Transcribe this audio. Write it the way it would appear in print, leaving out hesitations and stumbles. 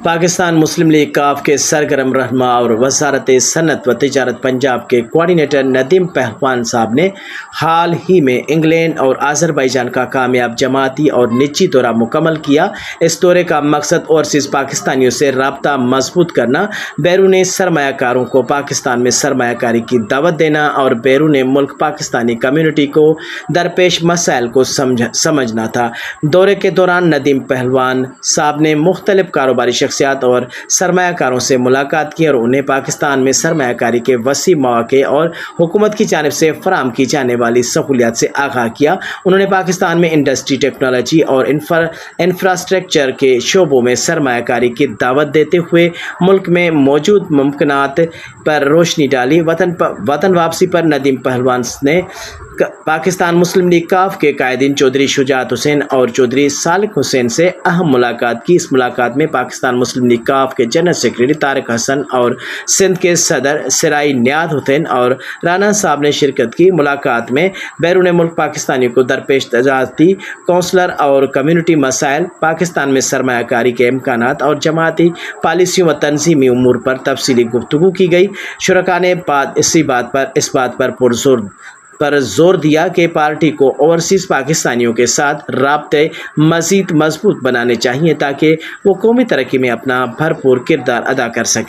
پاکستان مسلم league کاف کے سرگرم رہنما اور وزارت صنعت و تجارت پنجاب کے کوارڈینیٹر ندیم پہلوان صاحب نے حال ہی میں انگلینڈ اور آذربائیجان کا کامیاب جماعتی اور نجی دورہ مکمل کیا۔ اس دورے کا مقصد اوورسیز پاکستانیوں سے رابطہ مضبوط کرنا، بیرونی سرمایہ کاروں کو پاکستان میں سرمایہ کاری کی دعوت دینا اور بیرون ملک پاکستانی کمیونٹی کو درپیش مسائل کو سمجھنا تھا۔ دورے کے دوران ندیم پہلوان صاحب نے مختلف کاروباری شخصیات اور سرمایہ کاروں سے ملاقات کی اور انہیں پاکستان میں سرمایہ کاری کے وسیع مواقع اور حکومت کی جانب سے فراہم کی جانے والی سہولیات سے آگاہ کیا۔ انہوں نے پاکستان میں انڈسٹری، ٹیکنالوجی اور انفراسٹرکچر کے شعبوں میں سرمایہ کاری کی دعوت دیتے ہوئے ملک میں موجود ممکنات پر روشنی ڈالی۔ وطن واپسی پر ندیم پہلوان نے پاکستان مسلم لیگ کاف کے قائدین چودھری شجاعت حسین اور چودھری صالح حسین سے اہم ملاقات کی۔ اس ملاقات میں پاکستان مسلم لیگ کاف کے جنرل سیکرٹری طارق حسن اور سندھ کے صدر سرائی نیاز حسین اور رانا صاحب نے شرکت کی۔ ملاقات میں بیرون ملک پاکستانیوں کو درپیش تجارتی، کونسلر اور کمیونٹی مسائل، پاکستان میں سرمایہ کاری کے امکانات اور جماعتی پالیسیوں و تنظیمی امور پر تفصیلی گفتگو کی گئی۔ شرکاء نے اس بات پر زور دیا کہ پارٹی کو اوورسیز پاکستانیوں کے ساتھ رابطے مزید مضبوط بنانے چاہیے تاکہ وہ قومی ترقی میں اپنا بھرپور کردار ادا کر سکیں۔